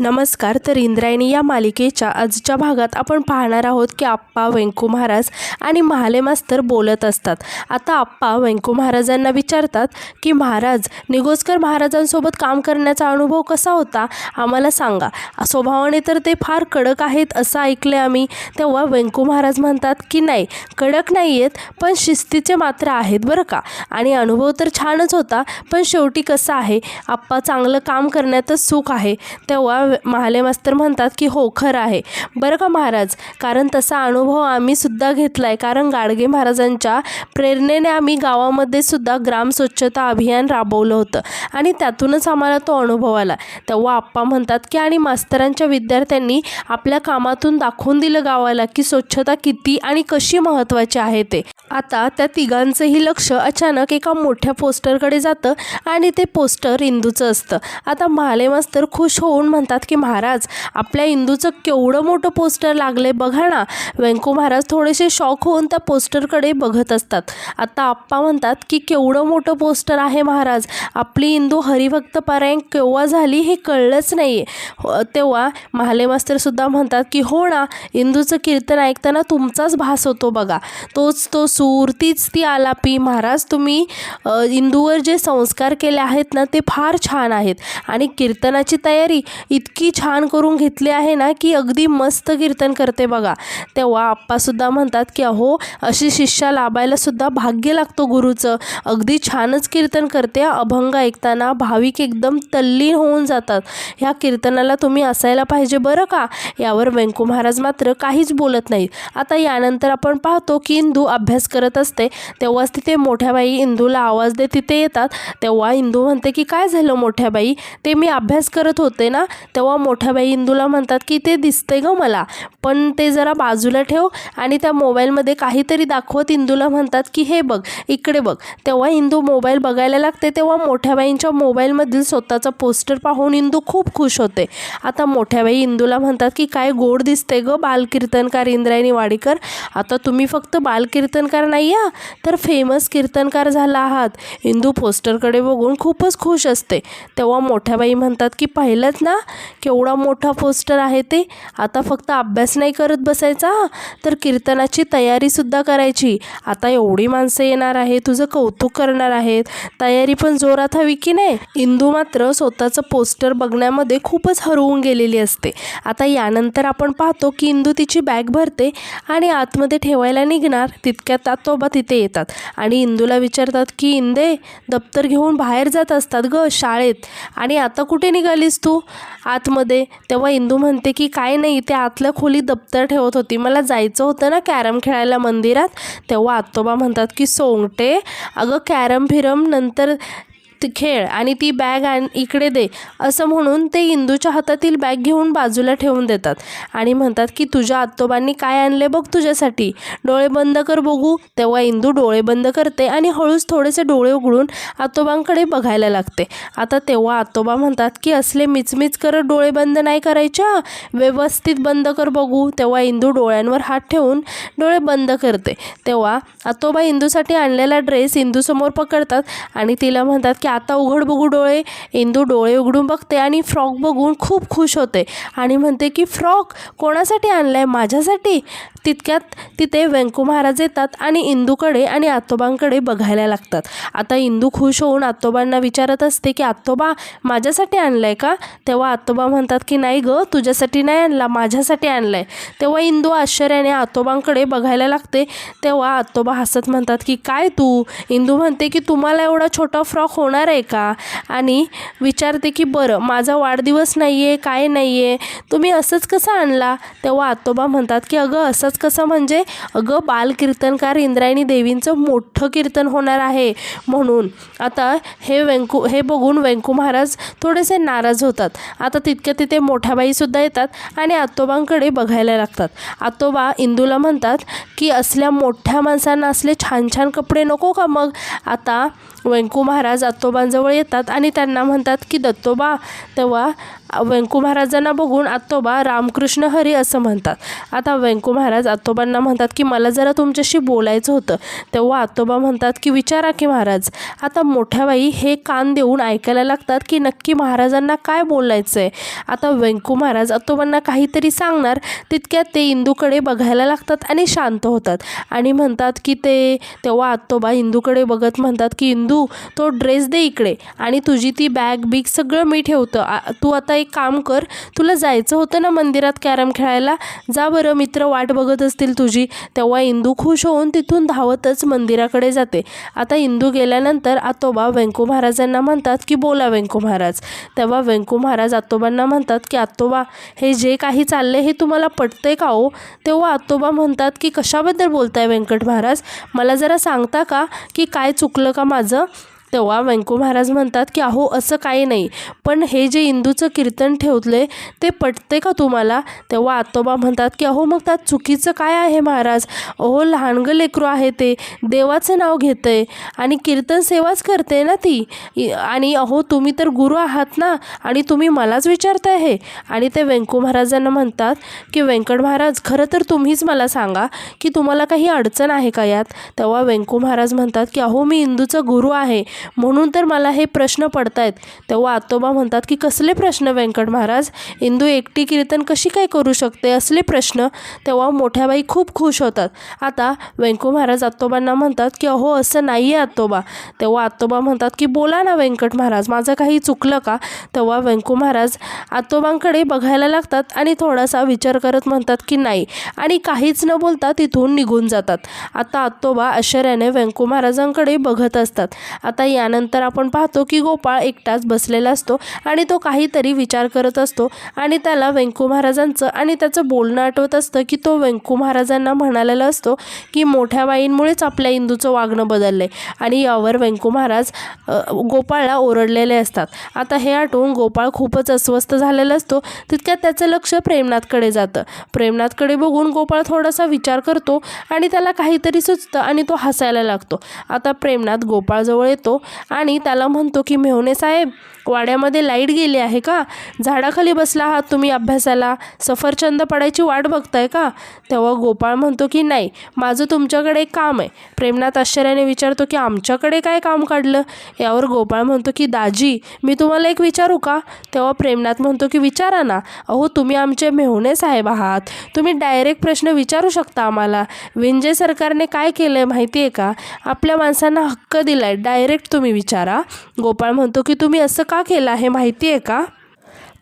नमस्कार. तर इंद्रायणी या मालिकेच्या आजच्या भागात आपण पाहणार आहोत की आप्पा, वेंकू महाराज आणि महाले मास्तर बोलत असतात. आता आप्पा वेंकू महाराजांना विचारतात की महाराज, निगोजकर महाराजांसोबत काम करण्याचा अनुभव कसा होता, आम्हाला सांगा. स्वभावाने तर ते फार कडक आहेत असं ऐकले आम्ही. तेव्हा वेंकू महाराज म्हणतात की नाही, कडक नाही आहेत, पण शिस्तीचे मात्र आहेत बरं का. आणि अनुभव तर छानच होता, पण शेवटी कसं आहे आप्पा, चांगलं काम करण्यातच सुख आहे. तेव्हा महाले मास्तर म्हणतात की हो, खरं आहे बरं का महाराज, कारण तसा अनुभव आम्ही सुद्धा घेतला आहे. कारण गाडगे महाराजांच्या प्रेरणेने आम्ही गावामध्ये सुद्धा ग्राम स्वच्छता अभियान राबवलं होतं आणि त्यातूनच आम्हाला तो अनुभव आला. तेव्हा आप्पा म्हणतात की आणि मास्तरांच्या विद्यार्थ्यांनी आपल्या कामातून दाखवून दिलं गावाला की स्वच्छता किती आणि कशी महत्त्वाची आहे ते. आता त्या तिघांचंही लक्ष अचानक एका मोठ्या पोस्टरकडे जातं आणि ते पोस्टर इंदूचं असतं. आता महाले मास्तर खुश होऊन म्हणतात की महाराज, आपल्या इंदूचं केवढं मोठं पोस्टर लागले बघा ना. वेंकू महाराज थोडेसे शॉक होऊन त्या पोस्टरकडे बघत असतात. आता आप्पा म्हणतात की केवढं मोठं पोस्टर आहे महाराज, आपली इंदू हरिभक्त पारायण केव्हा झाली हे कळलंच नाही. तेव्हा महाले मास्तरसुद्धा म्हणतात की हो ना, इंदूचं कीर्तन ऐकताना तुमचाच भास होतो बघा, तोच तो सूर, तीच ती आलापी. महाराज, तुम्ही इंदूवर जे संस्कार केले आहेत ना ते फार छान आहेत आणि कीर्तनाची तयारी इतकी छान करून घेतली आहे ना की अगदी मस्त कीर्तन करते बघा. तेव्हा आप्पासुद्धा म्हणतात की अहो, अशी शिष्या लाभायला सुद्धा भाग्य लागतो गुरुचं. अगदी छानच कीर्तन करते, अभंग ऐकताना भाविक एकदम तल्लीन होऊन जातात. ह्या कीर्तनाला तुम्ही असायला पाहिजे बरं का. यावर वेंकू महाराज मात्र काहीच बोलत नाहीत. आता यानंतर आपण पाहतो की इंदू अभ्यास करत असते. तेव्हाच तिथे मोठ्या बाई इंदूला आवाज देत तिथे येतात. तेव्हा इंदू म्हणते की काय झालं मोठ्या बाई, ते मी अभ्यास करत होते ना. तेव्हा मोठ्या बाई इंदूला म्हणतात की ते दिसते गं मला, पण ते जरा बाजूला ठेव. आणि त्या मोबाईलमध्ये काहीतरी दाखवत इंदूला म्हणतात की हे बघ, इकडे बघ. तेव्हा इंदू मोबाईल बघायला लागते. तेव्हा मोठ्या बाईंच्या मोबाईलमधील स्वतःचा पोस्टर पाहून इंदू खूप खुश होते. आता मोठ्या बाई इंदूला म्हणतात की काय गोड दिसते गं बालकीर्तनकार इंद्रायणी वाडीकर. आता तुम्ही फक्त बालकीर्तनकार नाही आहात, तर फेमस कीर्तनकार झाला आहात. इंदू पोस्टरकडे बघून खूपच खुश असते. तेव्हा मोठ्या बाई म्हणतात की पाहिलंच ना, केवढा मोठा पोस्टर आहे ते. आता फक्त अभ्यास नाही करत बसायचा, तर कीर्तनाची तयारीसुद्धा करायची. आता एवढी माणसं येणार आहे, तुझं कौतुक करणार आहेत, तयारी पण जोरात हवी की नाही. इंदू मात्र स्वतःचं पोस्टर बघण्यामध्ये खूपच हरवून गेलेली असते. आता यानंतर आपण पाहतो की इंदू तिची बॅग भरते आणि आतमध्ये ठेवायला निघणार. तितक्यात आतोबा तिथे येतात आणि इंदूला विचारतात की इंदे, दप्तर घेऊन बाहेर जात असतात गं शाळेत, आणि आता कुठे निघालीस तू आतमध्ये. तेव्हा इंदू म्हणते की काय नाही, ते आतल्या खोलीत दप्तर ठेवत होती, मला जायचं होतं ना कॅरम खेळायला मंदिरात. तेव्हा आतोबा म्हणतात की सोंगटे, अगं कॅरम फिरम नंतर खेळ आणि ती बॅग इकडे दे, असं म्हणून ते इंदूच्या हातातील बॅग घेऊन बाजूला ठेवून देतात आणि म्हणतात की तुझ्या आतोबांनी काय आणले बघ तुझ्यासाठी, डोळे बंद कर बघू. तेव्हा इंदू डोळे बंद करते आणि हळूच थोडेसे डोळे उघडून आतोबांकडे बघायला लागते. आता तेव्हा आतोबा म्हणतात की असले मिचमिच करत डोळे बंद नाही करायच्या, व्यवस्थित बंद कर बघू. तेव्हा इंदू डोळ्यांवर हात ठेवून डोळे बंद करते. तेव्हा आतोबा इंदूसाठी आणलेला ड्रेस इंदूसमोर पकडतात आणि तिला म्हणतात की आता उघड बघू डोळे. इंदू डोळे उघडून बघते आणि फ्रॉक बघून खूप खुश होते आणि म्हणते की फ्रॉक कोणासाठी आणलाय, माझ्यासाठी. तितक्यात तिथे वेंकू महाराज येतात आणि इंदूकडे आणि आतोबांकडे बघायला लागतात. आता इंदू खुश होऊन आतोबांना विचारत असते की आतोबा, माझ्यासाठी आणलाय का. तेव्हा आतोबा म्हणतात की नाही गं, तुझ्यासाठी नाही आणला, माझ्यासाठी आणलाय. तेव्हा इंदू आश्चर्याने आतोबांकडे बघायला लागते. तेव्हा आतोबा हसत म्हणतात की काय तू. इंदू म्हणते की तुम्हाला एवढा छोटा फ्रॉक होणार आहे का, आणि विचारते की बरं, माझा वाढदिवस नाही आहे, काय नाही आहे, तुम्ही असंच कसं आणला. तेव्हा आतोबा म्हणतात की अगं असंच कसं म्हणजे, अगं बालकीर्तनकार इंद्रायणी देवींचं मोठं कीर्तन होणार आहे म्हणून. आता हे बघून वेंकू महाराज थोडेसे नाराज होतात. आता तितक्या तिथे मोठ्या बाईसुद्धा येतात आणि आतोबांकडे बघायला लागतात. आतोबा इंदूला म्हणतात की असल्या मोठ्या माणसांना असले छान छान कपडे नको का मग. आता वेंकू महाराज आतोबांजवळ येतात आणि त्यांना म्हणतात की दत्तोबा. तेव्हा व्यंकू महाराजांना बघून आतोबा रामकृष्ण हरी असं म्हणतात. आता व्यंकू महाराज आतोबांना म्हणतात की मला जरा तुमच्याशी बोलायचं होतं. तेव्हा आतोबा म्हणतात की विचारा की महाराज. आता मोठ्या बाई हे कान देऊन ऐकायला लागतात की नक्की महाराजांना काय बोलायचं आहे. आता व्यंकू महाराज आतोबांना काहीतरी सांगणार तितक्यात ते इंदूकडे बघायला लागतात आणि शांत होतात आणि म्हणतात की तेव्हा आतोबा इंदूकडे बघत म्हणतात की इंदू तो ड्रेस दे इकडे आणि तुझी ती बॅग बिग सगळं मी ठेवतं. तू आता एक काम कर, तुला जायचं होतं ना मंदिरात कॅरम खेळायला, जा बरं, मित्र वाट बघत असतील तुझी. तेव्हा इंदू खुश होऊन तिथून धावतच मंदिराकडे जाते. आता इंदू गेल्यानंतर आतोबा व्यंकू महाराजांना म्हणतात की बोला व्यंकू महाराज. तेव्हा व्यंकू महाराज आतोबांना म्हणतात की आतोबा हे जे काही चाललं हे तुम्हाला पटतंय का हो. तेव्हा आतोबा म्हणतात की कशाबद्दल बोलताय व्यंकट महाराज, मला जरा सांगता का की काय चुकलं का माझं. तेव्हा व्यंकू महाराज म्हणतात की अहो असं काही नाही, पण हे जे इंदूचं कीर्तन ठेवले ते पटते का तुम्हाला. तेव्हा आतोबा म्हणतात की अहो मग त्यात चुकीचं काय आहे महाराज. अहो लहानगं लेकरू आहे, ते देवाचं नाव घेतंय आणि कीर्तन सेवाच करते ना ती. आणि अहो तुम्ही तर गुरु आहात ना आणि तुम्ही मलाच विचारताय हे. आणि ते व्यंकू महाराजांना म्हणतात की व्यंकट महाराज खरं तर तुम्हीच मला सांगा की तुम्हाला काही अडचण आहे का यात. तेव्हा व्यंकू महाराज म्हणतात की अहो मी इंदूचा गुरु आहे म्हणून तर मला हे प्रश्न पडतायत. तेव्हा आतोबा म्हणतात की कसले प्रश्न व्यंकट महाराज, इंदू एकटी कीर्तन कशी काय करू शकते, असले प्रश्न. तेव्हा मोठ्याबाई खूप खुश होतात. आता व्यंकू महाराज आतोबांना म्हणतात की अहो असं नाही आहे आतोबा. तेव्हा आतोबा म्हणतात की बोला ना व्यंकट महाराज, माझं काही चुकलं का. तेव्हा व्यंकू महाराज आतोबांकडे बघायला लागतात आणि थोडासा विचार करत म्हणतात की नाही आणि काहीच न बोलता तिथून निघून जातात. आता आतोबा आश्चर्याने व्यंकू महाराजांकडे बघत असतात. आता यानंतर आपण पाहतो की गोपाळ एकटाच बसलेला असतो आणि तो काहीतरी विचार करत असतो आणि त्याला व्यंकू महाराजांचं आणि त्याचं बोलणं आठवत असतं की तो व्यंकू महाराजांना म्हणालेला असतो की मोठ्या बाईंमुळेच आपल्या इंदूचं वागणं बदललं आहे. आणि यावर व्यंकू महाराज गोपाळला ओरडलेले असतात. आता हे आठवून गोपाळ खूपच अस्वस्थ झालेला असतो. तितक्यात त्याचं लक्ष प्रेमनाथकडे जातं. प्रेमनाथकडे बघून गोपाळ थोडासा विचार करतो आणि त्याला काहीतरी सुचतं आणि तो हसायला लागतो. आता प्रेमनाथ गोपाळजवळ येतो आणि त्याला म्हणतो की मेव्हणे साहेब, वाड्यामध्ये लाईट गेली आहे का, झाडाखाली बसला आहात तुम्ही अभ्यासाला, सफरचंद पडायची वाट बघताय का. तेव्हा गोपाळ म्हणतो की नाही, माझं तुमच्याकडे एक काम आहे. प्रेमनाथ आश्चर्याने विचारतो की आमच्याकडे काय काम काढलं. यावर गोपाळ म्हणतो की दाजी मी तुम्हाला एक विचारू का. तेव्हा प्रेमनाथ म्हणतो की विचारा ना. अहो तुम्ही आमचे मेव्हणे साहेब आहात, तुम्ही डायरेक्ट प्रश्न विचारू शकता आम्हाला. विंजे सरकारने काय केलं आहे माहिती आहे का, आपल्या माणसांना हक्क दिला आहे, डायरेक्ट तुम्ही विचारा. गोपाळ म्हणतो की तुम्ही असं का केलं आहे माहिती आहे का,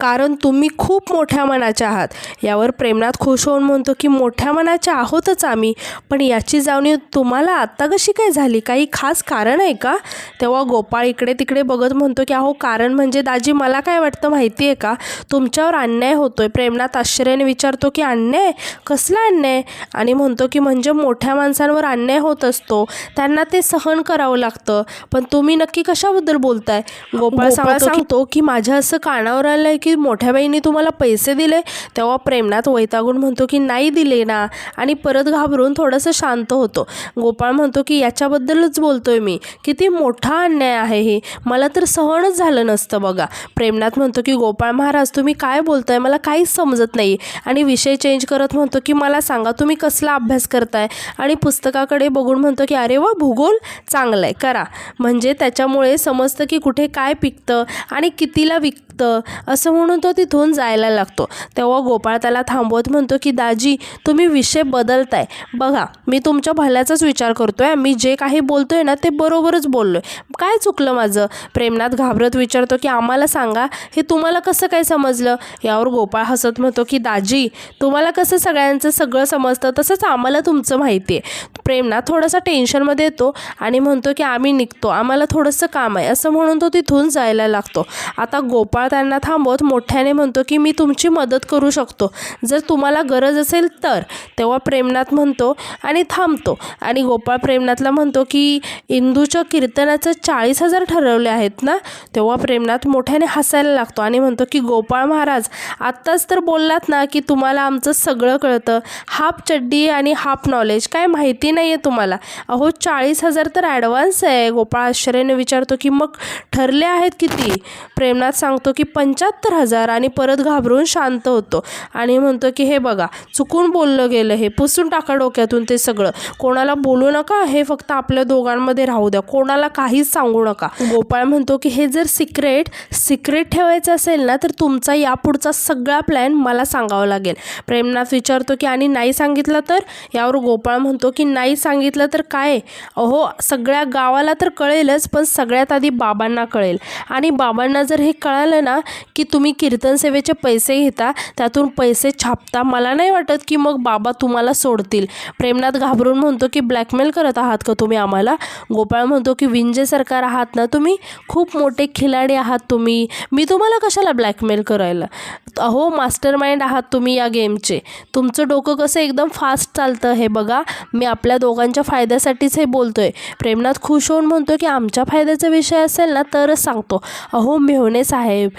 कारण तुम्ही खूप मोठ्या मनाचे आहात. यावर प्रेमनाथ खुश होऊन म्हणतो की मोठ्या मनाचे आहोतच आम्ही, पण याची जाणीव तुम्हाला आत्ता कशी काय झाली, काही खास कारण आहे का. तेव्हा गोपाळ इकडे तिकडे बघत म्हणतो की अहो कारण म्हणजे दाजी मला काय वाटतं माहिती आहे का, तुमच्यावर अन्याय होतोय. प्रेमनाथ आश्चर्याने विचारतो की अन्याय, कसला अन्याय. आणि म्हणतो की म्हणजे मोठ्या माणसांवर अन्याय होत असतो, त्यांना ते सहन करावं लागतं, पण तुम्ही नक्की कशाबद्दल बोलताय. गोपाळ सांगतो की माझ्या असं कानावर आलं आहे की मोठ्या बाईंनी तुम्हाला पैसे दिले. तेव्हा प्रेमनाथ वैतागून म्हणतो की नाही दिले ना आणि परत घाबरून थोडंसं शांत होतो. गोपाळ म्हणतो की याच्याबद्दलच बोलतोय मी, किती मोठा अन्याय आहे हे, मला तर सहनच झालं नसतं बघा. प्रेमनाथ म्हणतो की गोपाळ महाराज तुम्ही काय बोलताय, मला काहीच समजत नाही. आणि विषय चेंज करत म्हणतो की मला सांगा तुम्ही कसला अभ्यास करताय. आणि पुस्तकाकडे बघून म्हणतो की अरे वा भूगोल, चांगलं आहे करा, म्हणजे त्याच्यामुळे समजतं की कुठे काय पिकतं आणि कितीला विकतं असं म्हणून तो तिथून जायला लागतो. तेव्हा गोपाळ त्याला थांबवत म्हणतो की दाजी तुम्ही विषय बदलताय, बघा मी तुमच्या भल्याचाच विचार करतोय, मी जे काही बोलतोय ना ते बरोबरच बोललोय, काय चुकलं माझं. प्रेमनाथ घाबरत विचारतो की आम्हाला सांगा हे तुम्हाला कसं काय समजलं. यावर गोपाळ हसत म्हणतो की दाजी तुम्हाला कसं सगळ्यांचं सगळं समजतं तसंच आम्हाला तुमचं माहिती आहे. प्रेमनाथ थोडासा टेन्शनमध्ये येतो आणि म्हणतो की आम्ही निघतो, आम्हाला थोडंसं काम आहे, असं म्हणून तो तिथून जायला लागतो. आता गोपाळ त्यांना थांबवत मोठ्याने म्हणतो की मी तुमची मदत करू शकतो जर तुम्हाला गरज असेल तर. तेव्हा प्रेमनाथ म्हणतो आणि थांबतो. आणि गोपाळ प्रेमनाथला म्हणतो की इंदूच्या कीर्तनाचं 40,000 ठरवले आहेत ना. तेव्हा प्रेमनाथ मोठ्याने हसायला लागतो आणि म्हणतो की गोपाळ महाराज आत्ताच तर बोललात ना की तुम्हाला आमचं सगळं कळतं, हाफ चड्डी आणि हाफ नॉलेज, काय माहिती नाही आहे तुम्हाला. अहो 40,000 तर ॲडव्हान्स आहे. गोपाळ आश्चर्याने विचारतो की मग ठरले आहेत किती. प्रेमनाथ सांगतो की 75 75,000 आणि परत घाबरून शांत होतो आणि म्हणतो की हे बघा, चुकून बोललं गेलं, हे पुसून टाका डोक्यातून ते सगळं, कोणाला बोलू नका, हे फक्त आपल्या दोघांमध्ये राहू द्या, कोणाला काहीच सांगू नका. गोपाळ म्हणतो की हे जर सिक्रेट ठेवायचं असेल ना तर तुमचा यापुढचा सगळा प्लॅन मला सांगावा लागेल. प्रेमनाथ विचारतो की आणि नाही सांगितलं तर? यावर गोपाळ म्हणतो की नाही सांगितलं तर काय, अहो सगळ्या गावाला तर कळेलच, पण सगळ्यात आधी बाबांना कळेल, आणि बाबांना जर हे कळालं ना की तुम्ही कीर्तन सेवेचे पैसे घेता, त्यातून पैसे छापता, मला नाही वाटत की मग बाबा तुम्हाला सोडतील. प्रेमनाथ घाबरून म्हणतो की ब्लॅकमेल करत आहात का तुम्ही आम्हाला? गोपाळ म्हणतो की विंजे सरकार आहात ना तुम्ही, खूप मोठे खिलाडी आहात तुम्ही, मी तुम्हाला कशाला ब्लॅकमेल करायला? अहो मास्टर माइंड आहात तुम्ही या गेमचे, तुमचं डोकं कसं एकदम फास्ट चालतं हे बघा, मी आपल्या दोघांच्या फायद्यासाठीच हे बोलतोय. प्रेमनाथ खुश होऊन म्हणतो की आमच्या फायद्याचा विषय असेल ना तरच सांगतो. अहो मेव्हणे साहेब,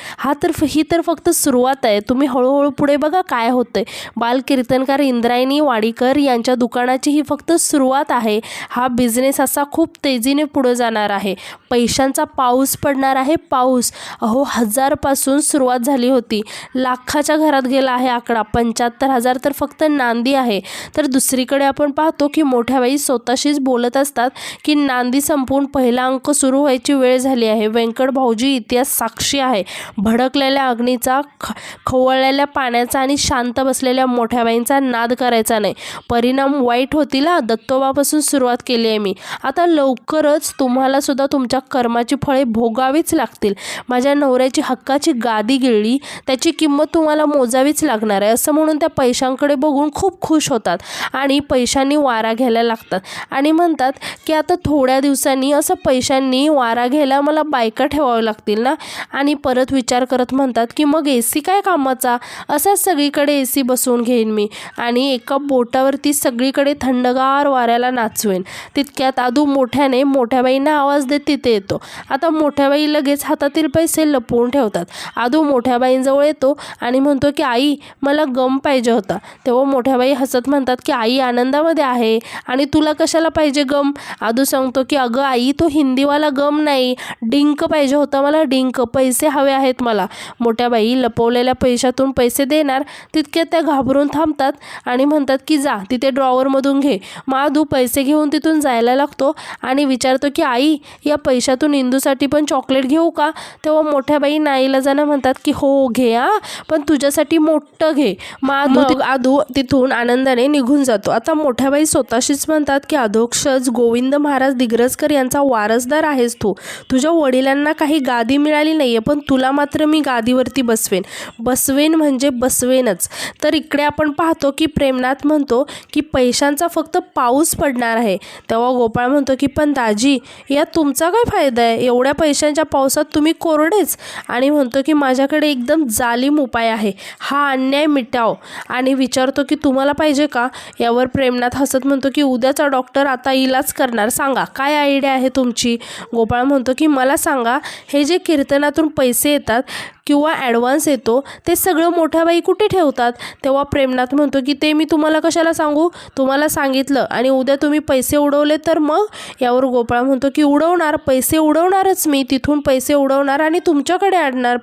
ही तर फक्त सुरुवात आहे, तुम्ही हळूहळू पुढे बघा काय होतंय. बालकीर्तनकार इंद्रायणी वाडीकर यांच्या दुकानाची ही फक्त सुरुवात आहे. हा बिझनेस असा खूप तेजीने पुढे जाणार आहे, पैशांचा पाऊस पडणार आहे, पाऊस. अहो 1000 पासून सुरुवात झाली होती, लाखाच्या घरात गेला आहे आकडा, 75,000 तर फक्त नांदी आहे. तर दुसरीकडे आपण पाहतो की मोठ्या बाई स्वतःशीच बोलत असतात की नांदी संपून पहिला अंक सुरू व्हायची वेळ झाली आहे. व्यंकट भाऊजी इतिहास साक्षी आहे. भडकलेल्या अग्नीचा, खवळलेल्या पाण्याचा आणि शांत बसलेल्या मोठ्याबाईंचा नाद करायचा नाही, परिणाम वाईट होतील. दत्तोबापासून सुरुवात केली आहे मी, आता लवकरच तुम्हाला सुद्धा तुमच्या कर्माची फळे भोगावीच लागतील. माझ्या नवऱ्याची हक्काची गादी गिळली, त्याची किंमत तुम्हाला मोजावीच लागणार आहे, असं म्हणून त्या पैशांकडे बघून खूप खुश होतात आणि पैशांनी वारा घ्यायला लागतात आणि म्हणतात की आता थोड्या दिवसांनी असं पैशांनी वारा घ्यायला मला बायका ठेवावं लागतील ना. आणि परत विचार करत म्हणतात की मग AC काय कामाचा, असाच सगळीकडे AC बसवून घेईन मी आणि एका बोटावरती सगळीकडे थंडगार वाऱ्याला नाचवेन. तितक्यात आदू मोठ्याने मोठ्याबाईंना आवाज देत तिथे येतो. आता मोठ्याबाई लगेच हातातील पैसे लपवून ठेवतात. आदू मोठ्याबाईंजवळ येतो आणि म्हणतो की आई मला गम पाहिजे होता. तेव्हा मोठ्याबाई हसत म्हणतात की आई आनंदामध्ये आहे आणि तुला कशाला पाहिजे गम? आदू सांगतो की अगं आई, तो हिंदीवाला गम नाही, डिंक पाहिजे होता मला, डिंक, पैसे हवे आहेत मला. मोठ्याबाई लपवलेल्या पैशातून पैसे देणार, तितक्यात त्या घाबरून थांबतात आणि म्हणतात की जा तिथे ड्रॉवरमधून घे. मग आदू पैसे घेऊन तिथून जायला लागतो आणि विचारतो की आई या पैशातून इंदूसाठी पण चॉकलेट घेऊ का? तेव्हा मोठ्याबाई नाईलाजानं म्हणतात की हो घे, पण तुझ्यासाठी मोठं घे. मग आदू तिथून आनंदाने निघून जातो. आता मोठ्याबाई स्वतःशीच म्हणतात की अधोक्षज गोविंद महाराज दिग्रजकर यांचा वारसदार आहेस तू, तुझ्या वडिलांना काही गादी मिळाली नाहीये, पण तुला मात्र मी गादीवरती बसवेन म्हणजे बसवेनच. तर इकडे आपण पाहतो की प्रेमनाथ म्हणतो की पैशांचा फक्त पाऊस पडणार आहे. तेव्हा गोपाळ म्हणतो की पण दाजी यात तुमचा काय फायदा आहे, एवढ्या पैशांच्या पावसात तुम्ही कोरडेच. आणि म्हणतो की माझ्याकडे एकदम जालिम उपाय आहे, हा अन्याय मिटाव. आणि विचारतो की तुम्हाला पाहिजे का? यावर प्रेमनाथ हसत म्हणतो की उद्याचा डॉक्टर आता इलाज करणार, सांगा काय आयडिया आहे तुमची? गोपाळ म्हणतो की मला सांगा, हे जे कीर्तनातून पैसे येतात किंवा ॲडव्हान्स येतो ते सगळं मोठ्याबाई कुठे ठेवतात? तेव्हा प्रेमनाथ म्हणतो की ते मी तुम्हाला कशाला सांगू, तुम्हाला सांगितलं आणि उद्या तुम्ही पैसे उडवले तर मग? यावर गोपाळ म्हणतो की उडवणार, पैसे उडवणारच मी, तिथून पैसे उडवणार आणि तुमच्याकडे आणणार,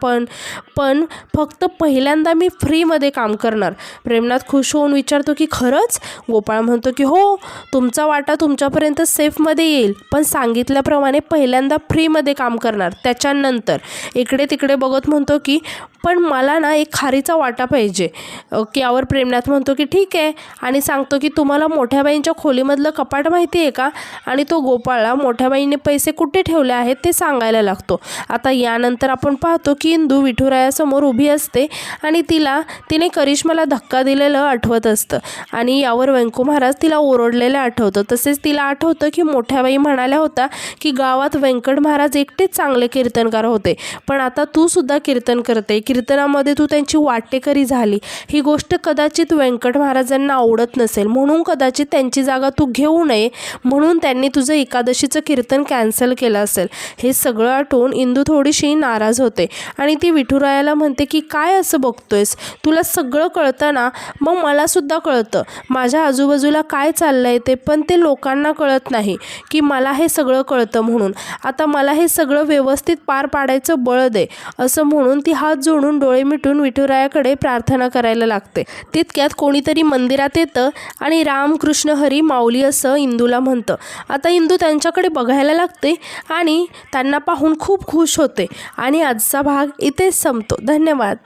पण फक्त पहिल्यांदा मी फ्रीमध्ये काम करणार. प्रेमनाथ खुश होऊन विचारतो की खरंच? गोपाळ म्हणतो की हो, तुमचा वाटा तुमच्यापर्यंत सेफमध्ये येईल, पण सांगितल्याप्रमाणे पहिल्यांदा फ्रीमध्ये काम करणार, त्याच्यानंतर. इकडे तिकडे बघत म्हणतो की पण मला ना एक खारीचा वाटा पाहिजे. की यावर प्रेमनाथ म्हणतो की ठीक आहे आणि सांगतो की तुम्हाला मोठ्याबाईंच्या खोलीमधलं कपाट माहिती आहे का? आणि तो गोपाळला मोठ्याबाईंनी पैसे कुठे ठेवले आहेत ते सांगायला लागतो. आता यानंतर आपण पाहतो की इंदू विठुरायासमोर उभी असते आणि तिने करिश्माला धक्का दिलेलं आठवत असतं आणि यावर व्यंकू महाराज तिला ओरडलेलं आठवतं. तसेच तिला आठवतं की मोठ्याबाई म्हणाल्या होत्या की गावात व्यंकट महाराज एकटेच चांगले कीर्तनकार होते, पण आता तू सुद्धा कीर्तन करते, कीर्तनामध्ये तू त्यांची वाटेकरी झाली. ही गोष्ट कदाचित व्यंकट महाराजांना आवडत नसेल, म्हणून कदाचित त्यांची जागा तू घेऊ नये, म्हणून त्यांनी तुझं एकादशीचं कीर्तन कॅन्सल केलं असेल. हे सगळं आठवून इंदू थोडीशी नाराज होते आणि ती विठुरायाला म्हणते की काय असं बघतोयस, तुला सगळं कळतं ना? मग मला सुद्धा कळतं माझ्या आजूबाजूला काय चाललंय ते, पण ते लोकांना कळत नाही की मला हे सगळं कळतं म्हणून. आता मला हे सगळं व्यवस्थित पार पाडायचं बळ दे, असं म्हणून म्हणून ती हात जोडून डोळे मिटून विठुरायाकडे प्रार्थना करायला लागते. तितक्यात कोणीतरी मंदिरात येतं आणि राम कृष्ण हरी माऊली असं इंदूला म्हणतं. आता इंदू त्यांच्याकडे बघायला लागते आणि त्यांना पाहून खूप खुश होते. आणि आजचा भाग इथेच संपतो. धन्यवाद.